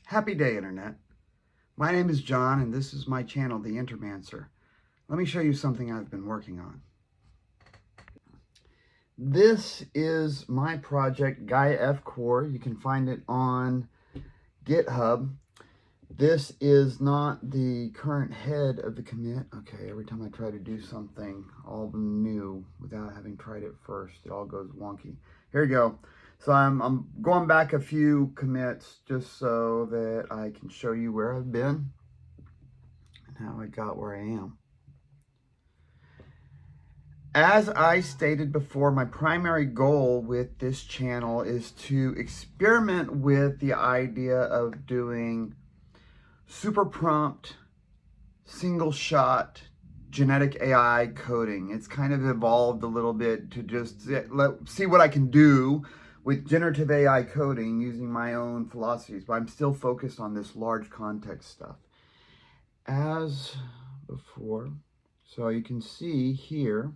Happy day, Internet. My name is John, and this is my channel, The Intermancer. Let me show you something I've been working on. This is my project, Gaia F Core. You can find it on GitHub. This is not the current head of the commit. Okay, every time I try to do something all new without having tried it first, it all goes wonky. Here we go. So I'm going back a few commits just so that I can show you where I've been and how I got where I am. As I stated before, my primary goal with this channel is to experiment with the idea of doing super prompt, single shot genetic AI coding. It's kind of evolved a little bit to just see what I can do with generative AI coding using my own philosophies, but I'm still focused on this large context stuff. As before, so you can see here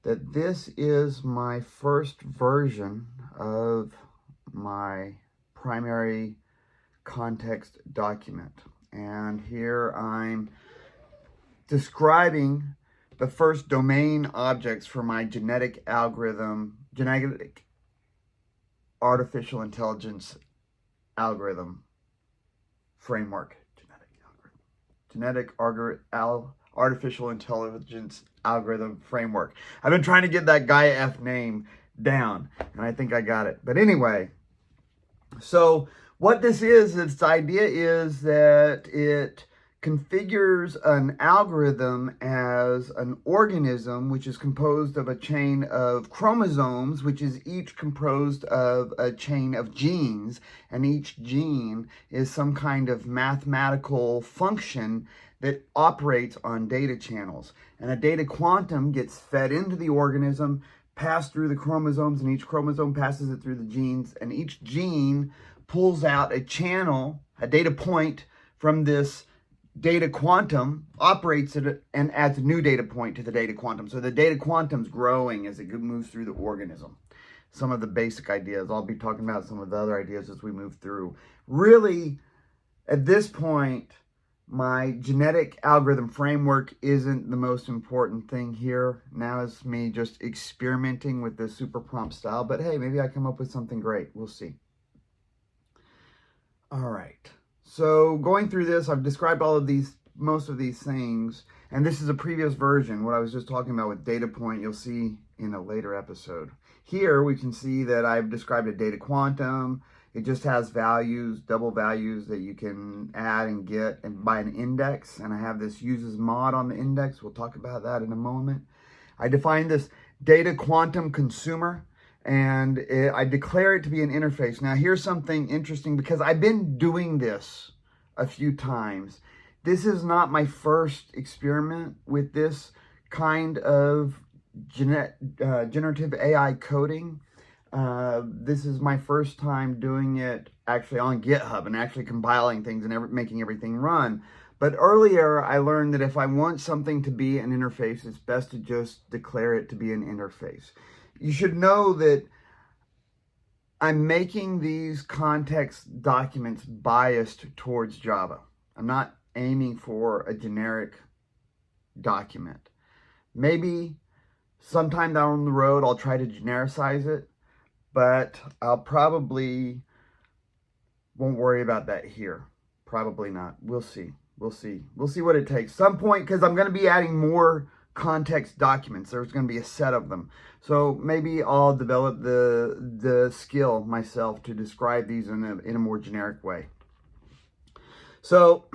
that this is my first version of my primary context document. And here I'm describing the first domain objects for my genetic artificial intelligence algorithm framework. Artificial intelligence algorithm framework. I've been trying to get that Gaia F name down, and I think I got it. But anyway, so what this is, its idea is that it configures an algorithm as an organism which is composed of a chain of chromosomes, which is each composed of a chain of genes, and each gene is some kind of mathematical function that operates on data channels. And a data quantum gets fed into the organism, passed through the chromosomes, and each chromosome passes it through the genes, and each gene pulls out a channel, a data point from this data quantum, operates it, and adds a new data point to the data quantum. So the data quantum's growing as it moves through the organism. Some of the basic ideas. I'll be talking about some of the other ideas as we move through. Really, at this point, my genetic algorithm framework isn't the most important thing here. Now it's me just experimenting with this super prompt style. But hey, maybe I come up with something great. We'll see. All right. So going through this, I've described most of these things, and this is a previous version. What I was just talking about with data point, you'll see in a later episode. Here we can see that I've described a data quantum. It just has values, double values that you can add and get and by an index, and I have this uses mod on the index. We'll talk about that in a moment. I define this data quantum consumer, and I declare it to be an interface. Now here's something interesting, because I've been doing this a few times. This is not my first experiment with this kind of generative AI coding. This is my first time doing it actually on GitHub and actually compiling things and making everything run. But earlier I learned that if I want something to be an interface, it's best to just declare it to be an interface. You should know that I'm making these context documents biased towards Java. I'm not aiming for a generic document. Maybe sometime down the road I'll try to genericize it, but I'll probably won't worry about that here. Probably not. We'll see. We'll see. We'll see what it takes. Some point, because I'm going to be adding more context documents. There's going to be a set of them. So maybe I'll develop the skill myself to describe these in a more generic way. So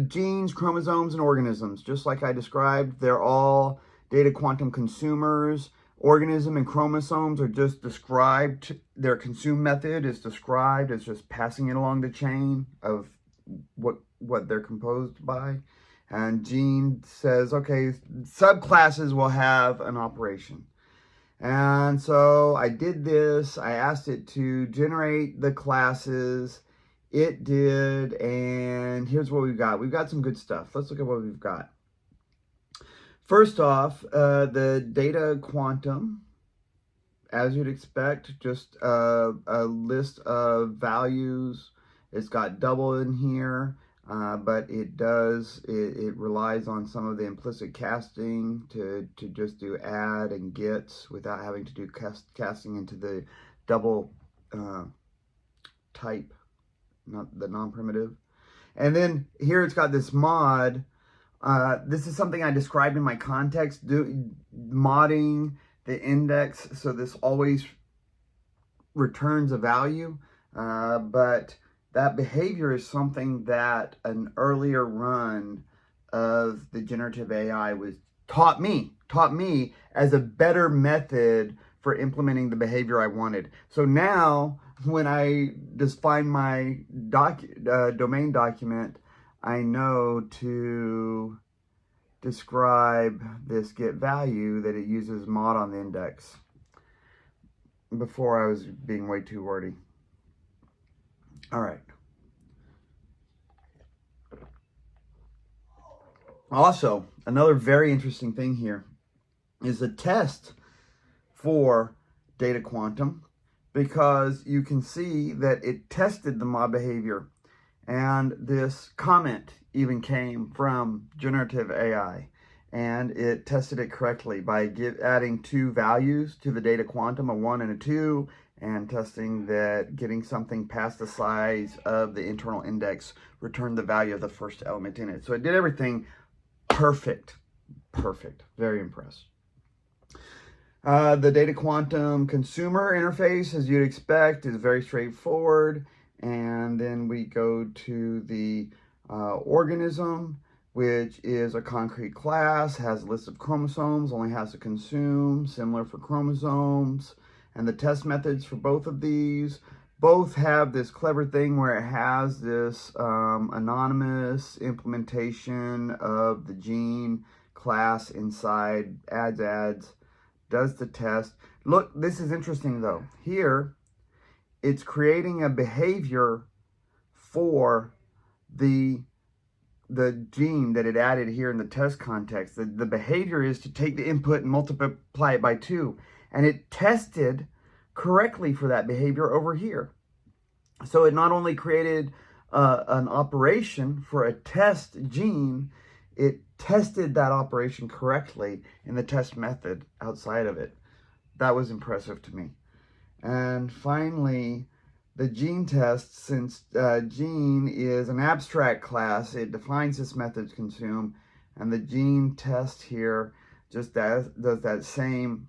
genes, chromosomes, and organisms, just like I described, they're all data quantum consumers. Organism and chromosomes are just described. Their consume method is described as just passing it along the chain of what they're composed by. And gene says, okay, subclasses will have an operation. And so I did this. I asked it to generate the classes. It did. And here's what we've got. We've got some good stuff. Let's look at what we've got. First off, the data quantum, as you'd expect, just a list of values It's got double in here, but it relies on some of the implicit casting to just do add and gets without having to do casting into the double type, not the non-primitive. And then here it's got this mod. This is something I described in my context, modding the index so this always returns a value, but that behavior is something that an earlier run of the generative AI taught me as a better method for implementing the behavior I wanted. So now when I just find my domain document, I know to describe this get value that it uses mod on the index. Before I was being way too wordy. All right. Also, another very interesting thing here is a test for Data Quantum, because you can see that it tested the mod behavior, and this comment even came from generative AI, and it tested it correctly by adding 2 values to the Data Quantum, a 1 and a 2, and testing that getting something past the size of the internal index returned the value of the first element in it. So it did everything perfect. Very impressed. The Data Quantum consumer interface, as you'd expect, is very straightforward. And then we go to the organism, which is a concrete class, has a list of chromosomes, only has to consume, similar for chromosomes. And the test methods for both of these both have this clever thing where it has this anonymous implementation of the gene class inside, adds, does the test. Look, this is interesting though. Here, it's creating a behavior for the gene that it added here in the test context. The behavior is to take the input and multiply it by 2. And it tested correctly for that behavior over here. So it not only created an operation for a test gene, it tested that operation correctly in the test method outside of it. That was impressive to me. And finally, the gene test, since gene is an abstract class, it defines this method to consume, and the gene test here just does that same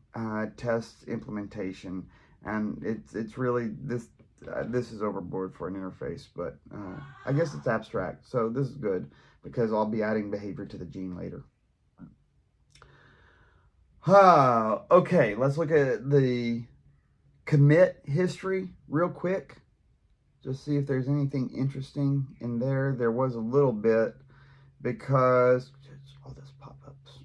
test implementation. And it's really, this is overboard for an interface, but I guess it's abstract, so this is good because I'll be adding behavior to the gene later. Okay, let's look at the commit history real quick. Just see if there's anything interesting in there. There was a little bit because all this pop-ups.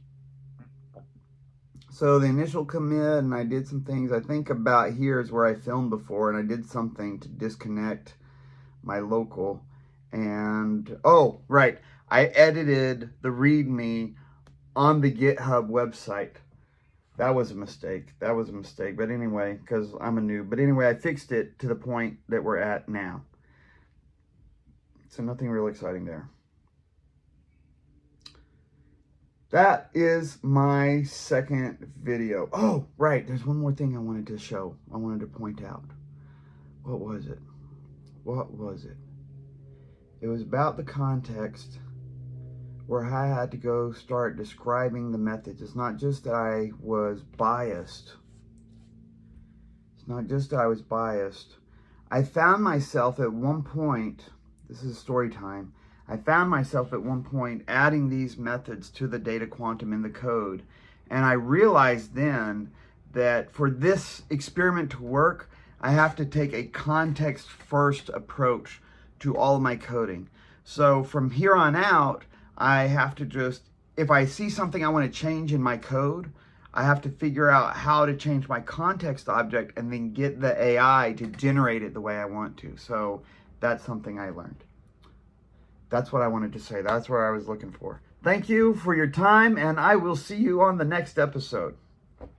So the initial commit, and I did some things. I think about here is where I filmed before, and I did something to disconnect my local. And oh, right, I edited the README on the GitHub website. That was a mistake. But anyway, because I'm a noob. But anyway, I fixed it to the point that we're at now. So nothing real exciting there. That is my second video. Oh, right. There's one more thing I wanted to show. I wanted to point out. What was it? It was about the context where I had to go start describing the methods. It's not just that I was biased. I found myself at one point, this is story time, I found myself at one point adding these methods to the Data Quantum in the code. And I realized then that for this experiment to work, I have to take a context-first approach to all of my coding. So from here on out, I have to just, if I see something I want to change in my code, I have to figure out how to change my context object and then get the AI to generate it the way I want to. So that's something I learned. That's what I wanted to say. That's what I was looking for. Thank you for your time, and I will see you on the next episode.